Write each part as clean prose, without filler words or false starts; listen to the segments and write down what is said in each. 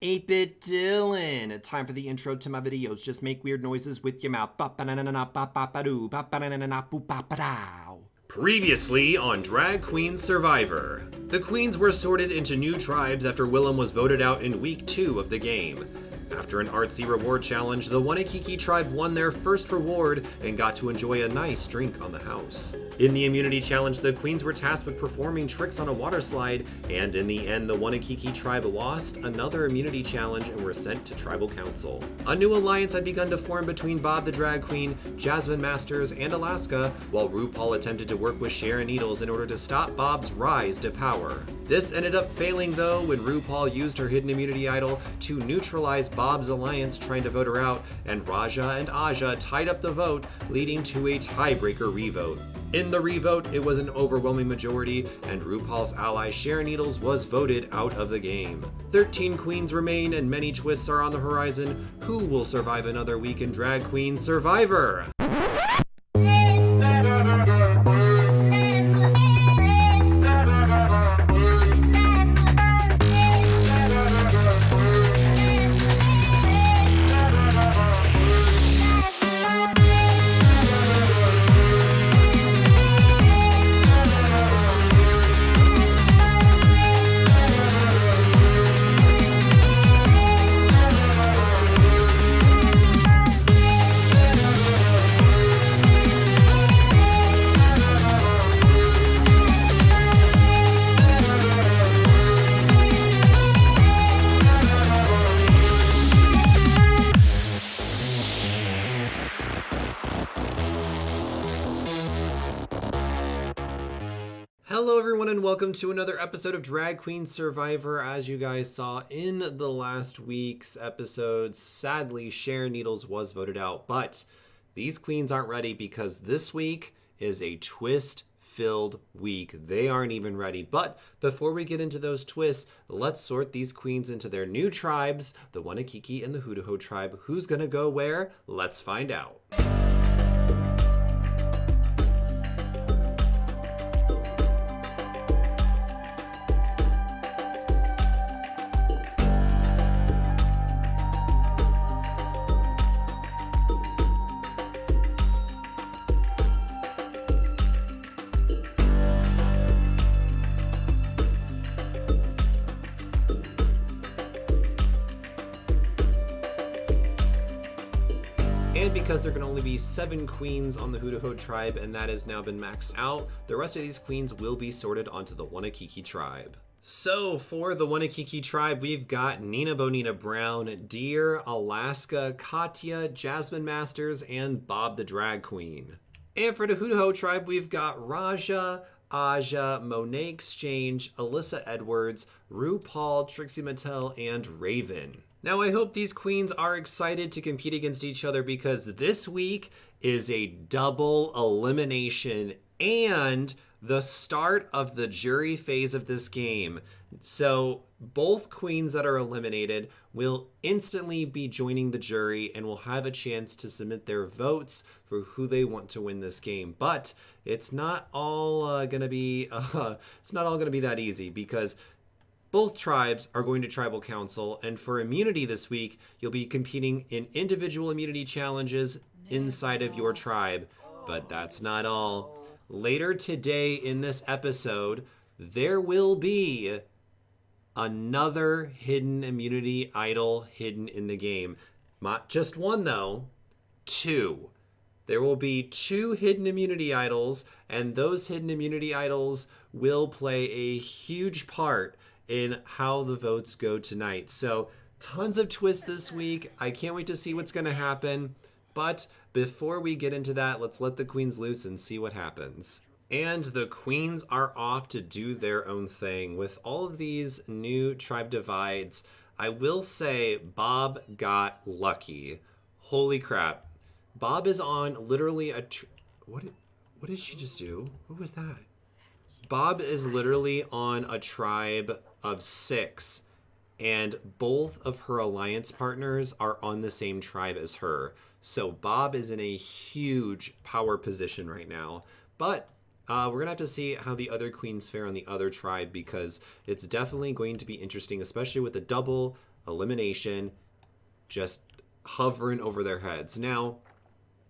8-Bit Dylan. Time for the intro to my videos. Just make weird noises with your mouth. Previously on Drag Queen Survivor. The queens were sorted into new tribes after Willem was voted out in week 2 of the game. After an artsy reward challenge, the Wanakiki tribe won their first reward and got to enjoy a nice drink on the house. In the immunity challenge, the queens were tasked with performing tricks on a water slide, and in the end, the Wanakiki tribe lost another immunity challenge and were sent to tribal council. A new alliance had begun to form between Bob the Drag Queen, Jasmine Masters, and Alaska, while RuPaul attempted to work with Sharon Needles in order to stop Bob's rise to power. This ended up failing though when RuPaul used her hidden immunity idol to neutralize Bob's alliance trying to vote her out, and Raja and Aja tied up the vote, leading to a tiebreaker revote. In the revote, it was an overwhelming majority, and RuPaul's ally Sharon Needles was voted out of the game. 13 queens remain, and many twists are on the horizon. Who will survive another week in Drag Queen Survivor? Hello everyone and welcome to another episode of Drag Queen Survivor. As you guys saw in the last week's episode, sadly Sharon Needles was voted out, but these queens aren't ready because this week is a twist-filled week. They aren't even ready. But before we get into those twists, let's sort these queens into their new tribes, the Wanakiki and the Hudaho tribe. Who's gonna go where? Let's find out. And because there can only be 7 queens on the Hudaho tribe, and that has now been maxed out, the rest of these queens will be sorted onto the Wanakiki tribe. So for the Wanakiki tribe, we've got Nina Bonita Brown, Deer, Alaska, Katya, Jasmine Masters, and Bob the Drag Queen. And for the Hudaho tribe, we've got Raja, Aja, Monet Exchange, Alyssa Edwards, RuPaul, Trixie Mattel, and Raven. Now, I hope these queens are excited to compete against each other because this week is a double elimination and the start of the jury phase of this game. So both queens that are eliminated will instantly be joining the jury and will have a chance to submit their votes for who they want to win this game. But it's not all gonna be that easy because both tribes are going to tribal council, and for immunity this week, you'll be competing in individual immunity challenges inside of your tribe. But that's not all. Later today in this episode, there will be another hidden immunity idol hidden in the game. Not just one though, 2. There will be 2 hidden immunity idols, and those hidden immunity idols will play a huge part in how the votes go tonight. So tons of twists this week. I can't wait to see what's going to happen. But before we get into that, let's let the queens loose and see what happens. And the queens are off to do their own thing. With all of these new tribe divides, I will say Bob got lucky. Holy crap. Bob is on literally a... What did she just do? What was that? Bob is literally on a tribe of 6, and both of her alliance partners are on the same tribe as her. So Bob is in a huge power position right now. But we're going to have to see how the other queens fare on the other tribe because it's definitely going to be interesting, especially with the double elimination just hovering over their heads. Now,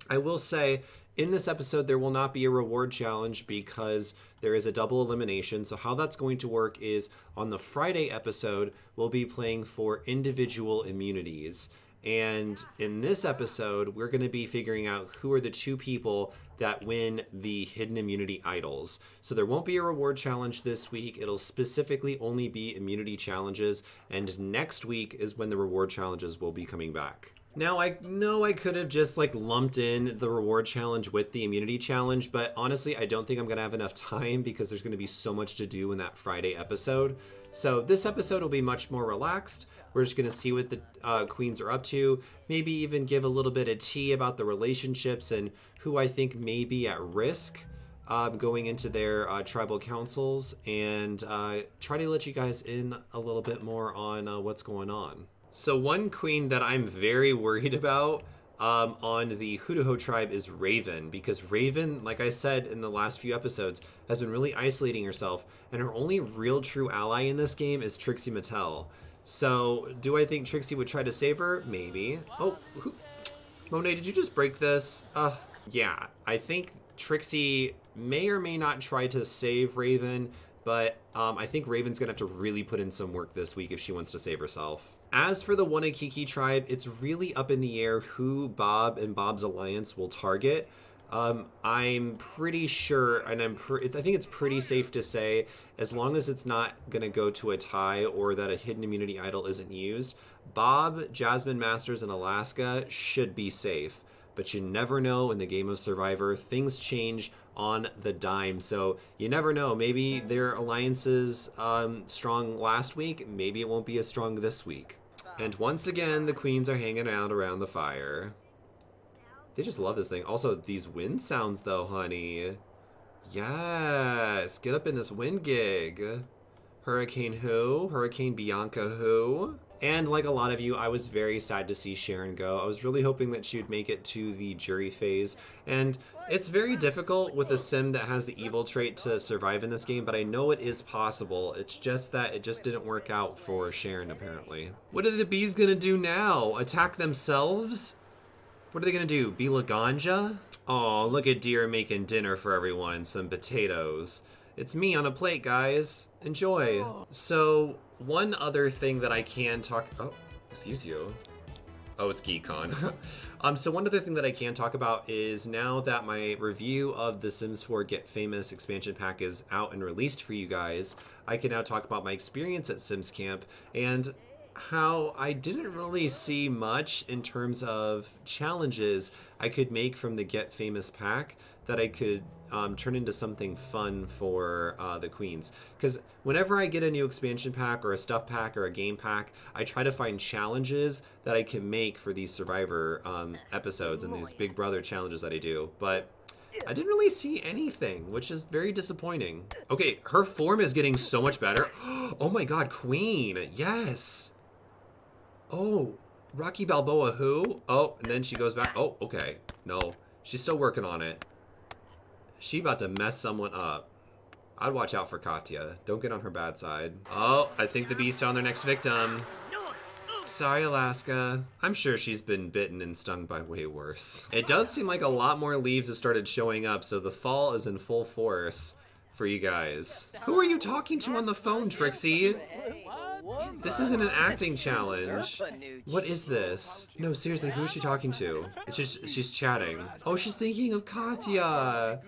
I will say, in this episode, there will not be a reward challenge because there is a double elimination. So how that's going to work is on the Friday episode, we'll be playing for individual immunities. And in this episode, we're going to be figuring out who are the 2 people that win the hidden immunity idols. So there won't be a reward challenge this week. It'll specifically only be immunity challenges. And next week is when the reward challenges will be coming back. Now, I know I could have just lumped in the reward challenge with the immunity challenge, but honestly, I don't think I'm going to have enough time because there's going to be so much to do in that Friday episode. So this episode will be much more relaxed. We're just going to see what the queens are up to, maybe even give a little bit of tea about the relationships and who I think may be at risk going into their tribal councils, and try to let you guys in a little bit more on what's going on. So one queen that I'm very worried about on the Hudaho tribe is Raven, because Raven, like I said in the last few episodes, has been really isolating herself, and her only real true ally in this game is Trixie Mattel. So do I think Trixie would try to save her? Maybe. Oh, Monet, did you just break this? Yeah, I think Trixie may or may not try to save Raven, but I think Raven's gonna have to really put in some work this week if she wants to save herself. As for the Wanakiki tribe, it's really up in the air who Bob and Bob's alliance will target. I'm pretty sure, and I think it's pretty safe to say, as long as it's not going to go to a tie or that a hidden immunity idol isn't used, Bob, Jasmine Masters, and Alaska should be safe. But you never know in the game of Survivor. Things change on the dime. So you never know. Maybe their alliance is strong last week. Maybe it won't be as strong this week. And once again, the queens are hanging out around the fire. They just love this thing. Also, these wind sounds, though, honey. Yes. Get up in this wind gig. Hurricane who? Hurricane Bianca who? And like a lot of you, I was very sad to see Sharon go. I was really hoping that she would make it to the jury phase. And it's very difficult with a sim that has the evil trait to survive in this game, but I know it is possible. It's just that it just didn't work out for Sharon, apparently. What are the bees gonna do now? Attack themselves? What are they gonna do? Be Laganja? Aw, look at Deer making dinner for everyone. Some potatoes. It's me on a plate, guys. Enjoy. So, one other thing that I can talk... Oh, excuse you. Oh, it's GeekCon. So one other thing that I can talk about is now that my review of the Sims 4 Get Famous expansion pack is out and released for you guys, I can now talk about my experience at Sims Camp and how I didn't really see much in terms of challenges I could make from the Get Famous pack that I could turn into something fun for the queens. Because whenever I get a new expansion pack or a stuff pack or a game pack, I try to find challenges that I can make for these Survivor episodes and these Big Brother challenges that I do. But I didn't really see anything, which is very disappointing. Okay, her form is getting so much better. Oh my god, Queen, yes. Oh, Rocky Balboa who? Oh, and then she goes back. Oh, okay, no, she's still working on it. She about to mess someone up. I'd watch out for Katya. Don't get on her bad side. Oh, I think the bees found their next victim. Sorry, Alaska. I'm sure she's been bitten and stung by way worse. It does seem like a lot more leaves have started showing up, so the fall is in full force for you guys. Who are you talking to on the phone, Trixie? This isn't an acting challenge. What is this? No, seriously, who is she talking to? It's just, she's chatting. Oh, she's thinking of Katya.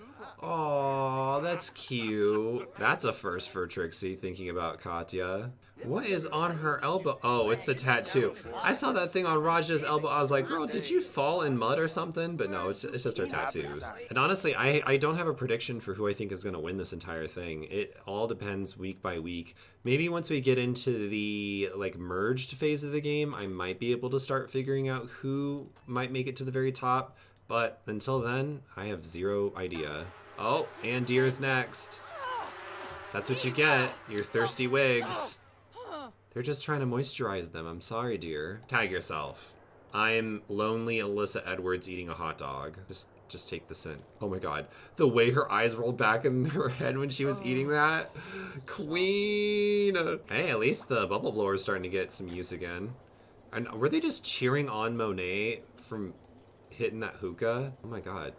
Aw, that's cute. That's a first for Trixie, thinking about Katya. What is on her elbow? Oh, it's the tattoo. I saw that thing on Raja's elbow. I was like, girl, did you fall in mud or something? But no, it's just her tattoos. And honestly, I don't have a prediction for who I think is going to win this entire thing. It all depends week by week. Maybe once we get into the merged phase of the game, I might be able to start figuring out who might make it to the very top. But until then, I have zero idea. Oh, and Deer's next. That's what you get, your thirsty wigs. They're just trying to moisturize them. I'm sorry, Deer. Tag yourself. I'm lonely Alyssa Edwards eating a hot dog. Just just take this in. Oh my god. The way her eyes rolled back in her head when she was eating that. Queen! Hey, at least the bubble blower is starting to get some use again. And were they just cheering on Monet from hitting that hookah? Oh my god.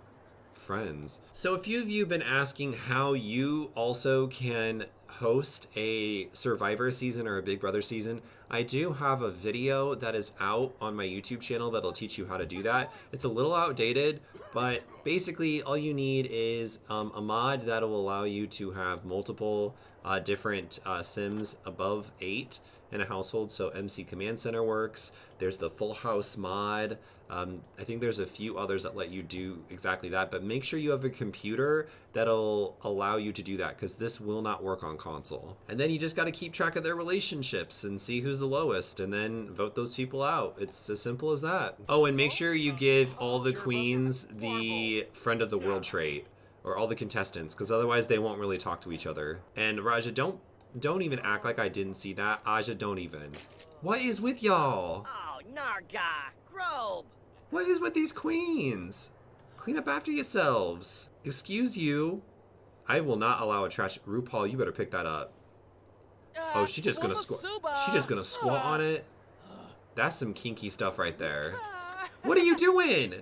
Friends. So a few of you have been asking how you also can host a Survivor season or a Big Brother season. I do have a video that is out on my YouTube channel that'll teach you how to do that. It's a little outdated, but basically all you need is a mod that will allow you to have multiple different sims above 8 in a household. So MC Command Center works. There's the Full House mod. I think there's a few others that let you do exactly that, but make sure you have a computer that'll allow you to do that, because this will not work on console. And then you just got to keep track of their relationships and see who's the lowest, and then vote those people out. It's as simple as that. Oh, and make sure you give all the queens the friend of the world trait, or all the contestants, because otherwise they won't really talk to each other. And Raja, don't even act like I didn't see that. Aja, don't even. What is with y'all? Oh, Narga, Grobe. What is with these queens? Clean up after yourselves. Excuse you. I will not allow a trash. RuPaul, you better pick that up. Oh, she's just gonna squat. She's just gonna squat on it. That's some kinky stuff right there. What are you doing?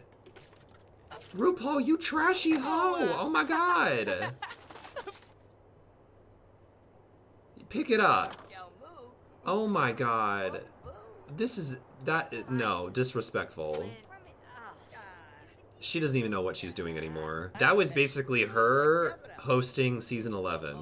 RuPaul, you trashy hoe. Oh my god. Pick it up. Oh my god. This is no, disrespectful. She doesn't even know what she's doing anymore. That was basically her hosting season 11.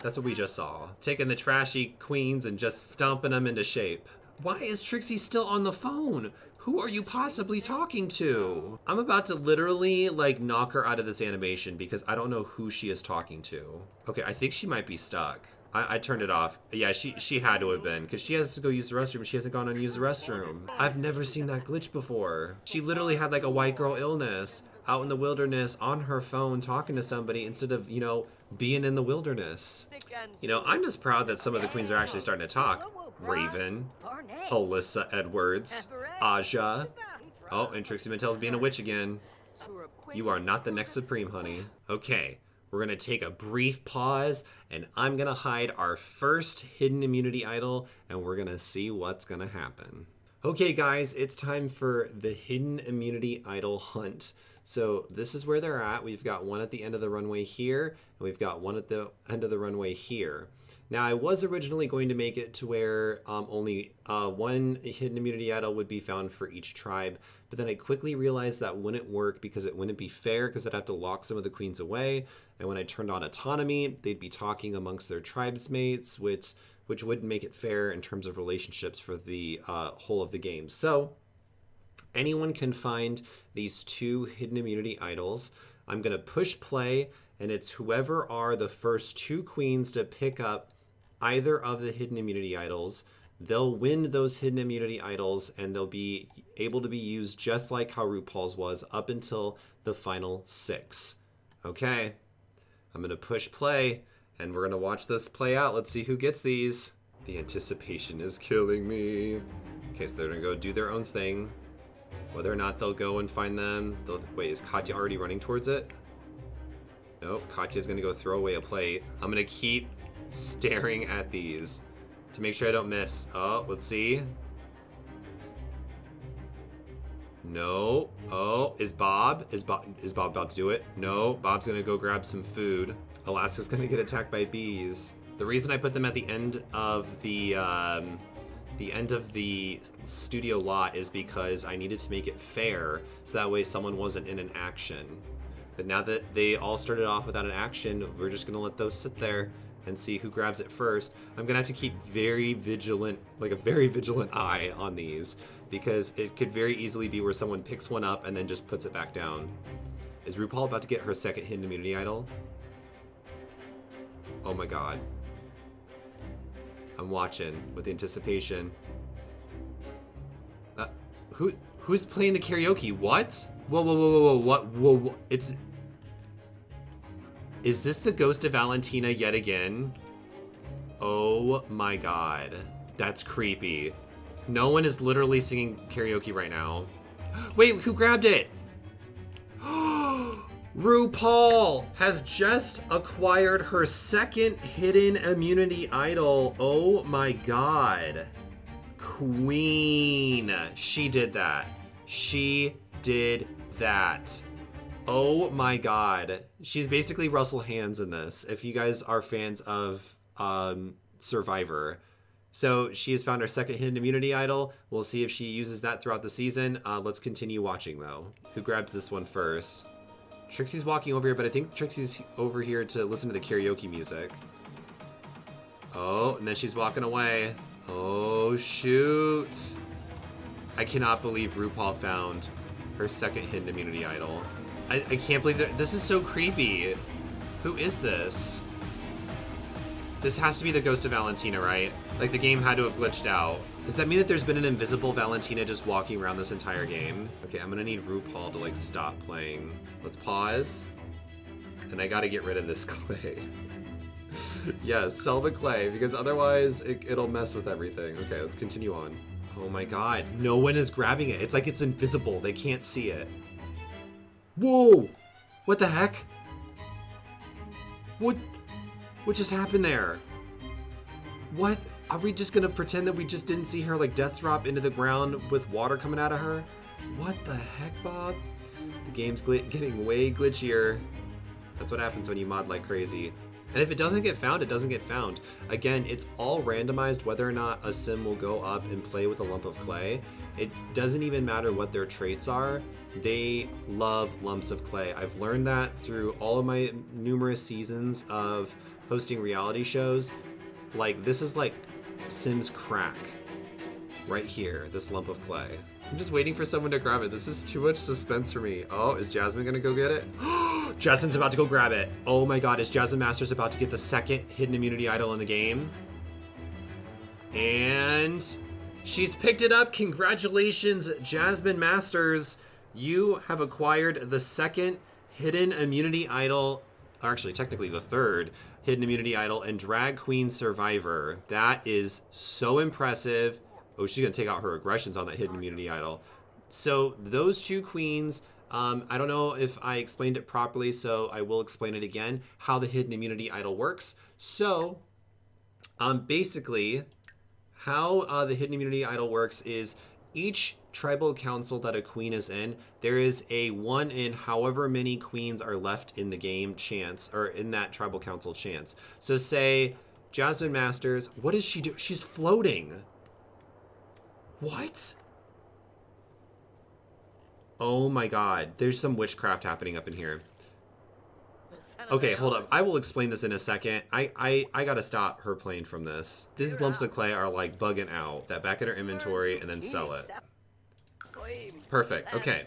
That's what we just saw. Taking the trashy queens and just stomping them into shape. Why is Trixie still on the phone? Who are you possibly talking to? I'm about to literally like knock her out of this animation because I don't know who she is talking to. Okay, I think she might be stuck. I turned it off. Yeah, she had to have been, because she has to go use the restroom. She hasn't gone and used the restroom. I've never seen that glitch before. She literally had like a white girl illness out in the wilderness on her phone talking to somebody instead of, you know, being in the wilderness. You know, I'm just proud that some of the queens are actually starting to talk. Raven, Alyssa Edwards, Aja. Oh, and Trixie Mattel's being a witch again. You are not the next Supreme, honey. Okay. We're going to take a brief pause, and I'm going to hide our first hidden immunity idol, and we're going to see what's going to happen. Okay, guys, it's time for the hidden immunity idol hunt. So this is where they're at. We've got one at the end of the runway here, and we've got one at the end of the runway here. Now, I was originally going to make it to where only one hidden immunity idol would be found for each tribe, but then I quickly realized that wouldn't work because it wouldn't be fair, because I'd have to lock some of the queens away, and when I turned on autonomy, they'd be talking amongst their tribesmates, which wouldn't make it fair in terms of relationships for the whole of the game. So anyone can find these two hidden immunity idols. I'm going to push play, and it's whoever are the first two queens to pick up either of the hidden immunity idols. They'll win those hidden immunity idols, and they'll be able to be used just like how RuPaul's was up until the final 6. Okay, I'm going to push play, and we're going to watch this play out. Let's see who gets these. The anticipation is killing me. Okay, so they're going to go do their own thing. Whether or not they'll go and find them. Wait, is Katya already running towards it? Nope, Katya's going to go throw away a plate. I'm going to keep staring at these to make sure I don't miss. Oh, let's see. No. Oh, is Bob about to do it? No, Bob's gonna go grab some food. Alaska's gonna get attacked by bees. The reason I put them at the end of the studio lot is because I needed to make it fair, so that way someone wasn't in an action. But now that they all started off without an action, we're just gonna let those sit there and see who grabs it first. I'm gonna have to keep a very vigilant eye on these, because it could very easily be where someone picks one up and then just puts it back down. Is RuPaul about to get her second hidden immunity idol? Oh my god. I'm watching with anticipation. Who's playing the karaoke? What? Whoa, what? Is this the ghost of Valentina yet again? Oh my god. That's creepy. No one is literally singing karaoke right now. Wait, who grabbed it? RuPaul has just acquired her second hidden immunity idol. Oh my god. Queen. She did that. She did that. Oh my god. She's basically Russell Hands in this, if you guys are fans of Survivor. So she has found her second hidden immunity idol. We'll see if she uses that throughout the season. Let's continue watching though. Who grabs this one first? Trixie's walking over here, but I think Trixie's over here to listen to the karaoke music. Oh, and then she's walking away. Oh, shoot. I cannot believe RuPaul found her second hidden immunity idol. I can't believe that. This is so creepy. Who is this? This has to be the ghost of Valentina, right? Like, the game had to have glitched out. Does that mean that there's been an invisible Valentina just walking around this entire game? Okay, I'm gonna need RuPaul to, like, stop playing. Let's pause. And I gotta get rid of this clay. Yes, sell the clay, because otherwise it'll mess with everything. Okay, let's continue on. Oh my god, no one is grabbing it. It's like it's invisible. They can't see it. Whoa! What the heck? What just happened there? What? Are we just gonna pretend that we just didn't see her like death drop into the ground with water coming out of her? What the heck, Bob? The game's getting way glitchier. That's what happens when you mod like crazy. And if it doesn't get found, it doesn't get found. Again, it's all randomized whether or not a sim will go up and play with a lump of clay. It doesn't even matter what their traits are. They love lumps of clay. I've learned that through all of my numerous seasons of hosting reality shows. Like, this is like Sims crack right here, this lump of clay. I'm just waiting for someone to grab it. This is too much suspense for me. Oh, is Jasmine gonna go get it? Jasmine's about to go grab it. Oh my god, is Jasmine Masters about to get the second hidden immunity idol in the game? And she's picked it up. Congratulations, Jasmine Masters. You have acquired the second hidden immunity idol, or actually technically the third hidden immunity idol in Drag Queen Survivor. That is so impressive. Oh, she's gonna take out her aggressions on that hidden immunity idol. So those two queens, I don't know if I explained it properly, so I will explain it again, how the hidden immunity idol works. So basically, how the hidden immunity idol works is each tribal council that a queen is in, there is a 1 in however many queens are left in the game chance, or in that tribal council chance. So say Jasmine Masters, what does she do? She's floating. What? Oh my god, there's some witchcraft happening up in here. Okay, hold up. I will explain this in a second. I gotta stop her playing from this. These lumps of clay are like bugging out. That back in her inventory and then sell it. Perfect. Okay.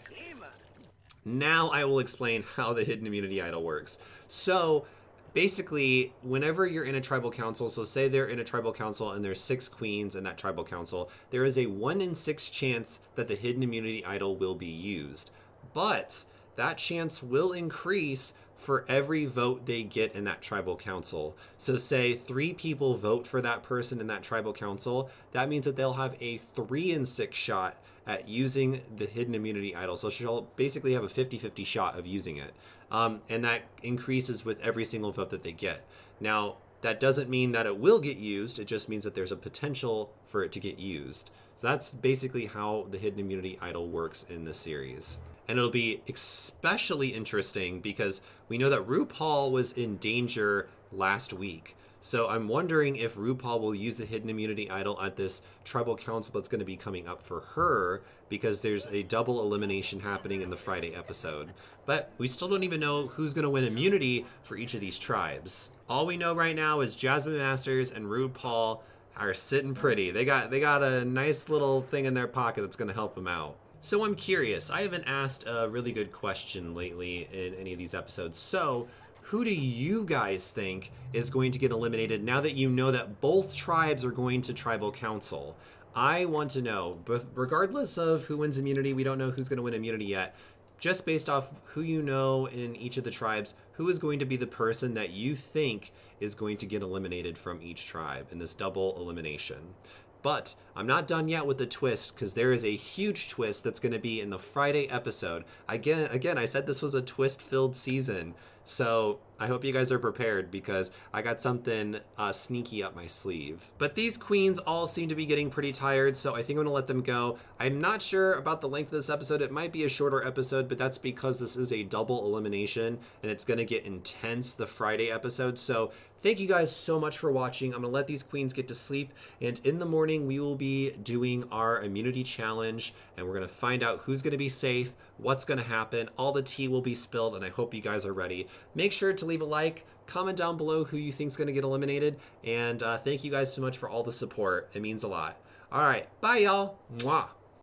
Now I will explain how the hidden immunity idol works. So basically, whenever you're in a tribal council, so say they're in a tribal council and there's 6 queens in that tribal council, there is a 1 in 6 chance that the hidden immunity idol will be used. But that chance will increase for every vote they get in that tribal council. So say 3 people vote for that person in that tribal council, that means that they'll have a 3 in 6 shot at using the hidden immunity idol. So she'll basically have a 50-50 shot of using it. And that increases with every single vote that they get. Now, that doesn't mean that it will get used, it just means that there's a potential for it to get used. So that's basically how the hidden immunity idol works in this series. And it'll be especially interesting because we know that RuPaul was in danger last week. So I'm wondering if RuPaul will use the hidden immunity idol at this tribal council that's going to be coming up for her, because there's a double elimination happening in the Friday episode. But we still don't even know who's going to win immunity for each of these tribes. All we know right now is Jasmine Masters and RuPaul are sitting pretty. They got a nice little thing in their pocket that's going to help them out. So I'm curious. I haven't asked a really good question lately in any of these episodes. So who do you guys think is going to get eliminated now that you know that both tribes are going to tribal council? I want to know, but regardless of who wins immunity, we don't know who's going to win immunity yet. Just based off who you know in each of the tribes, who is going to be the person that you think is going to get eliminated from each tribe in this double elimination? But I'm not done yet with the twist because there is a huge twist that's going to be in the Friday episode. Again, I said this was a twist-filled season. So I hope you guys are prepared because I got something sneaky up my sleeve. But these queens all seem to be getting pretty tired, so I think I'm gonna let them go. I'm not sure about the length of this episode. It might be a shorter episode, but that's because this is a double elimination and it's gonna get intense the Friday episode. So thank you guys so much for watching. I'm gonna let these queens get to sleep, and in the morning we will be doing our immunity challenge, and we're gonna find out who's gonna be safe, what's gonna happen. All the tea will be spilled, and I hope you guys are ready. Make sure to leave a like, comment down below who you think's gonna get eliminated, and thank you guys so much for all the support. It means a lot. All right, bye y'all. Mwah.